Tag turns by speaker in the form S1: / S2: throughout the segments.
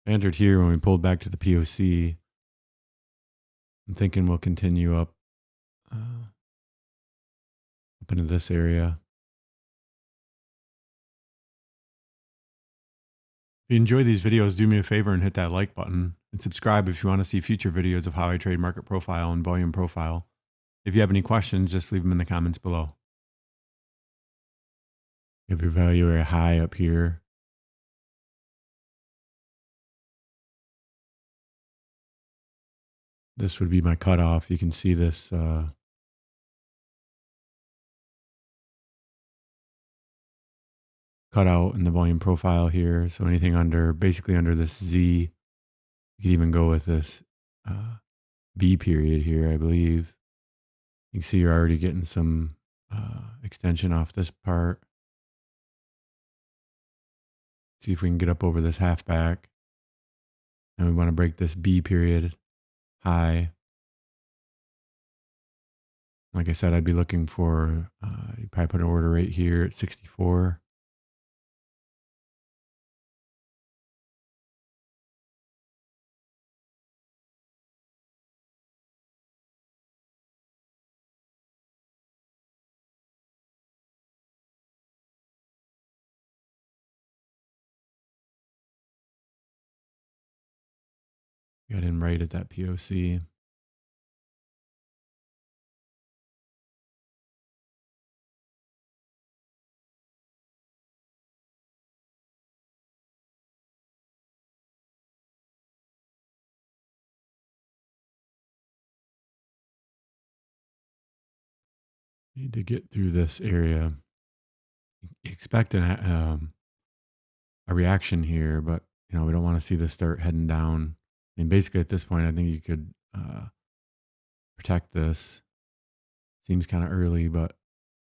S1: I entered here when we pulled back to the POC. I'm thinking we'll continue up into this area. If you enjoy these videos, do me a favor and hit that like button and subscribe if you want to see future videos of how I trade market profile and volume profile. If you have any questions, just leave them in the comments below. You have your value area high up here. This would be my cutoff. You can see this cutout in the volume profile here. So anything under, basically under this Z, you could even go with this B period here, I believe. You can see you're already getting some extension off this part. See if we can get up over this halfback. And we want to break this B period high. Like I said, I'd be looking for, you probably put an order right here at 64. Got in right at that POC. Need to get through this area. Expect a reaction here, but you know we don't want to see this start heading down. And basically, at this point, I think you could protect this. Seems kind of early, but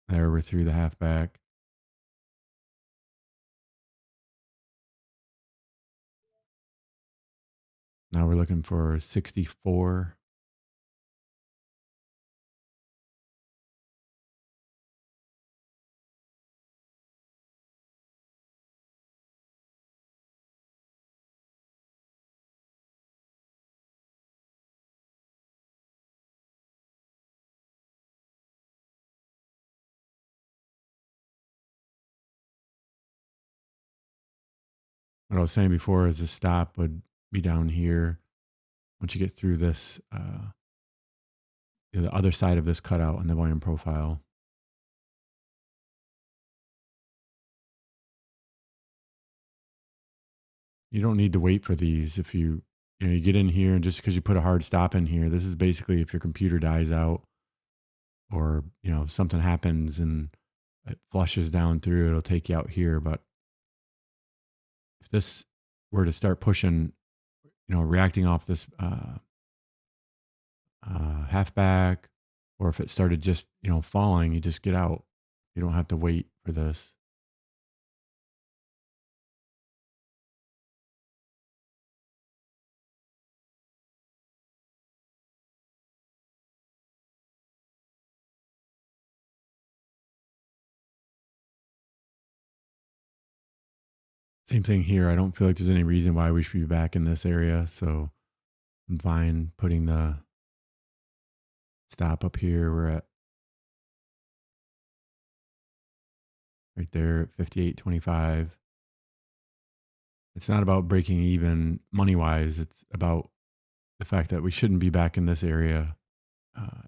S1: there we're through the halfback. Now we're looking for 64. What I was saying before is the stop would be down here. Once you get through this, the other side of this cutout on the volume profile. You don't need to wait for these. If you get in here and just because you put a hard stop in here, this is basically if your computer dies out or, something happens and it flushes down through, it'll take you out here. But if this were to start pushing, reacting off this halfback, or if it started just, falling, you just get out. You don't have to wait for this. Same thing here. I don't feel like there's any reason why we should be back in this area. So I'm fine putting the stop up here. We're at right there at 58.25. It's not about breaking even money wise. It's about the fact that we shouldn't be back in this area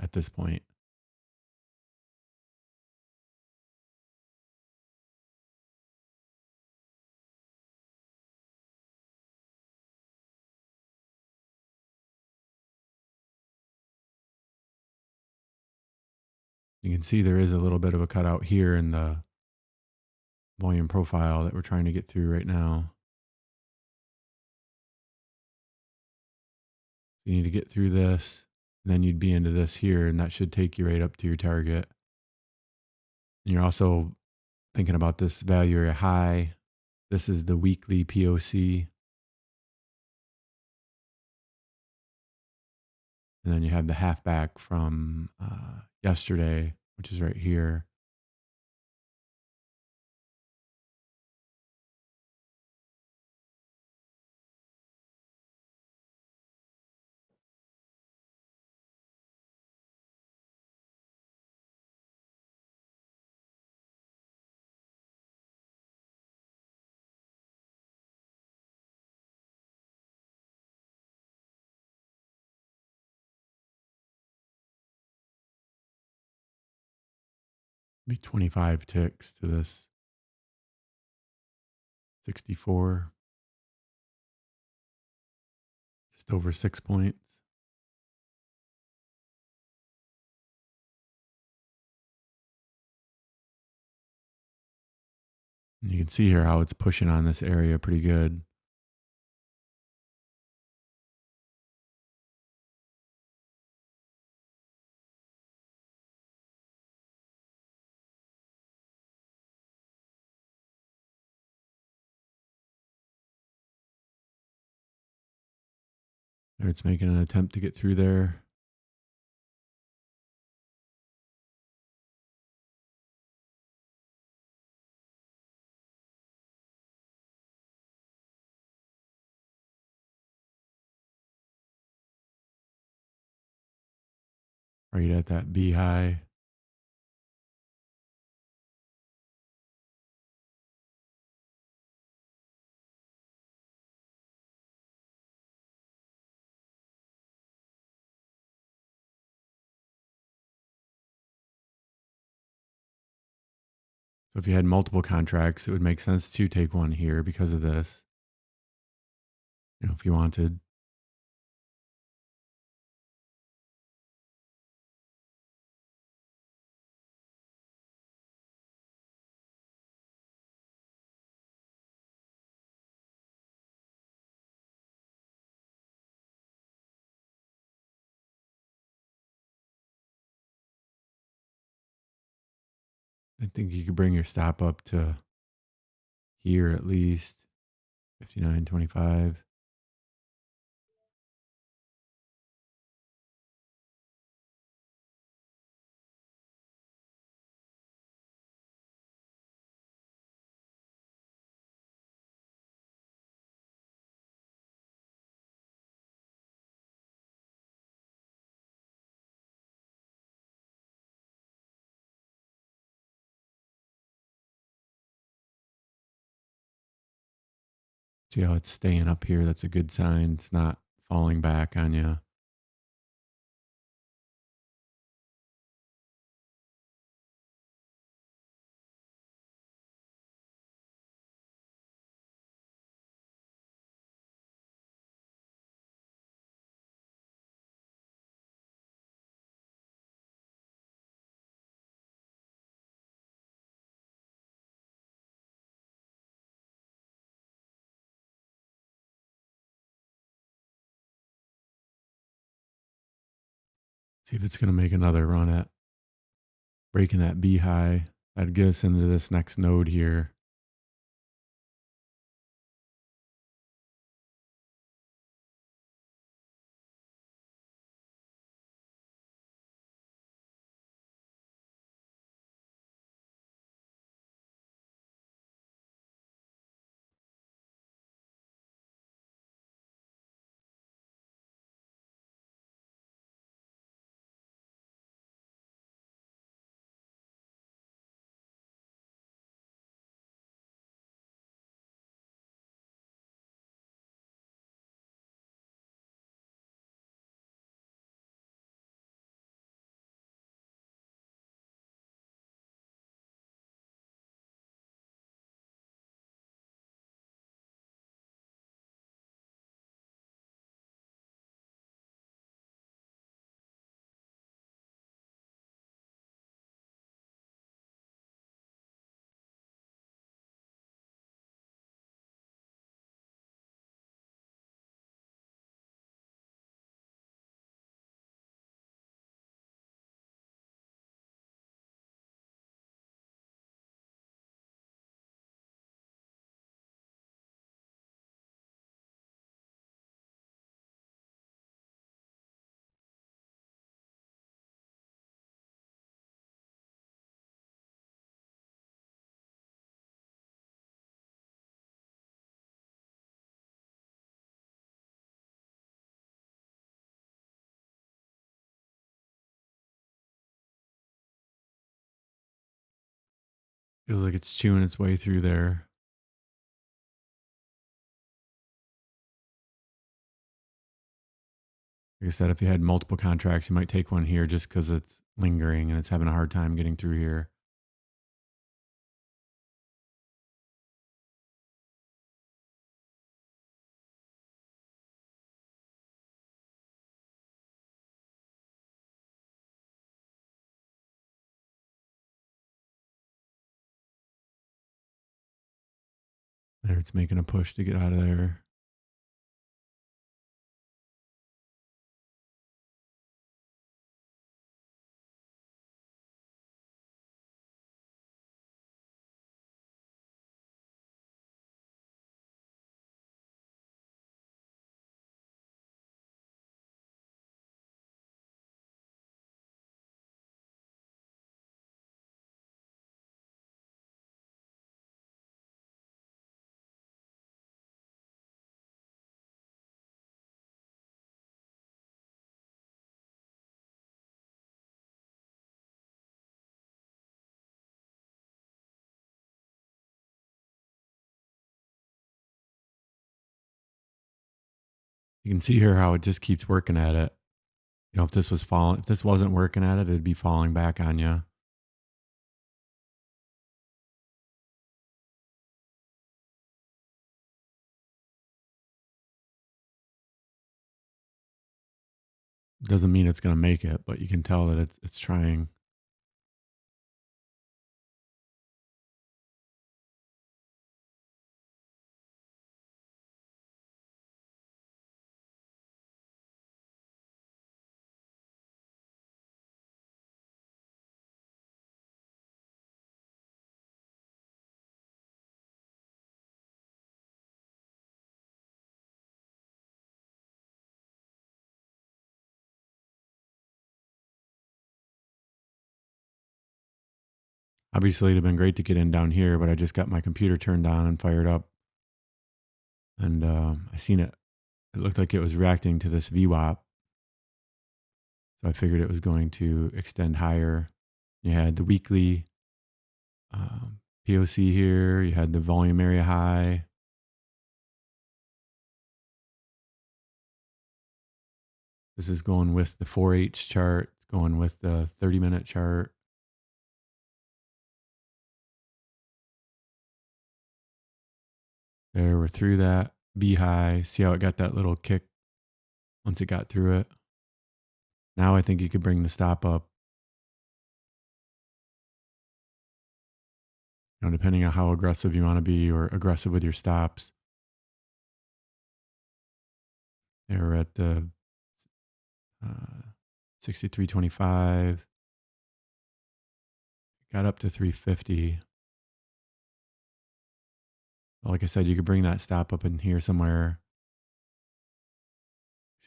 S1: at this point. You can see there is a little bit of a cutout here in the volume profile that we're trying to get through right now. You need to get through this, and then you'd be into this here, and that should take you right up to your target. And you're also thinking about this value area high. This is the weekly POC. And then you have the halfback from yesterday, which is right here. Be 25 ticks to this 64, just over 6 points. And you can see here how it's pushing on this area pretty good. There it's making an attempt to get through there. Right at that B high. So if you had multiple contracts, it would make sense to take one here because of this. If you wanted. I think you could bring your stop up to here at least 59.25. See how it's staying up here? That's a good sign. It's not falling back on you. See if it's going to make another run at breaking that B high. That'd get us into this next node here. Feels like it's chewing its way through there. Like I said, if you had multiple contracts, you might take one here just because it's lingering and it's having a hard time getting through here. There, it's making a push to get out of there. You can see here how it just keeps working at it. You know, if this was falling, if this wasn't working at it, it'd be falling back on you. Doesn't mean it's going to make it, but you can tell that it's trying. Obviously, it'd have been great to get in down here, but I just got my computer turned on and fired up, and I seen it. It looked like it was reacting to this VWAP, so I figured it was going to extend higher. You had the weekly POC here. You had the volume area high. This is going with the 4H chart. It's going with the 30-minute chart. There, we're through that B high. See how it got that little kick once it got through it. Now I think you could bring the stop up. You know, depending on how aggressive you want to be or aggressive with your stops. They're at the 63.25. Got up to 350. Like I said, you could bring that stop up in here somewhere.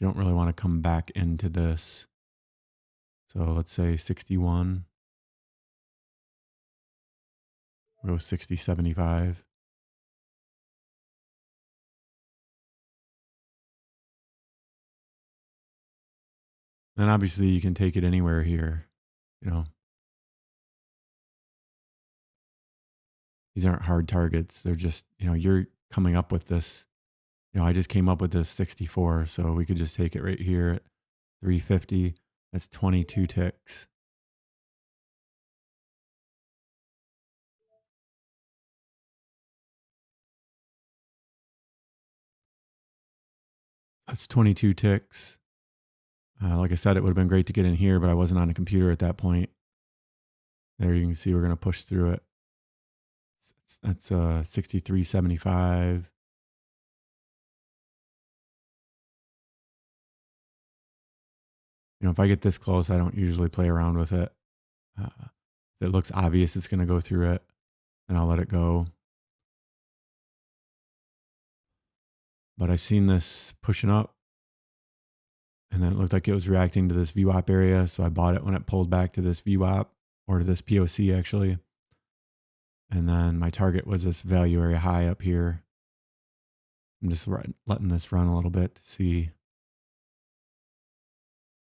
S1: You don't really want to come back into this. So let's say 61. We'll go 60.75. And obviously you can take it anywhere here. You know, these aren't hard targets. They're just, you know, you're coming up with this. You know, I just came up with this 64. So we could just take it right here at 350. That's 22 ticks. That's 22 ticks. Like I said, it would have been great to get in here, but I wasn't on a computer at that point. There you can see we're going to push through it. That's 63.75. You know, if I get this close, I don't usually play around with it. If it looks obvious it's going to go through it, and I'll let it go. But I seen this pushing up, and then it looked like it was reacting to this VWAP area. So I bought it when it pulled back to this VWAP, or to this POC actually. And then my target was this value area high up here. I'm just letting this run a little bit to see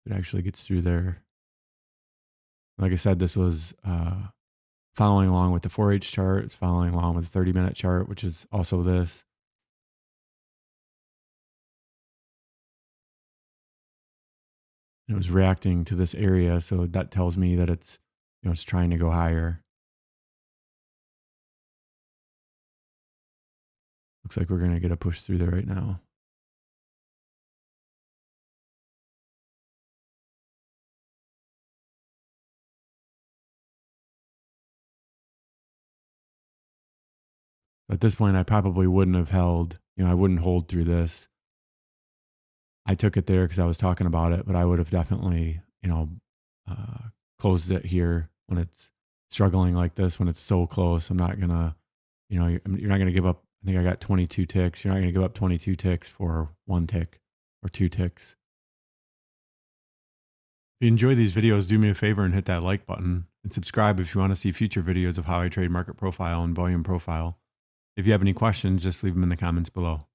S1: if it actually gets through there. Like I said, this was following along with the 4H chart. It's following along with the 30-minute chart, which is also this. It was reacting to this area, so that tells me that it's, you know, it's trying to go higher. Looks like we're going to get a push through there right now. So at this point, I probably wouldn't have held, I wouldn't hold through this. I took it there because I was talking about it, but I would have definitely, closed it here when it's struggling like this, when it's so close. I'm not going to, you're not going to give up. I think I got 22 ticks. You're not going to give up 22 ticks for 1 tick or 2 ticks. If you enjoy these videos, do me a favor and hit that like button and subscribe if you want to see future videos of how I trade market profile and volume profile. If you have any questions, just leave them in the comments below.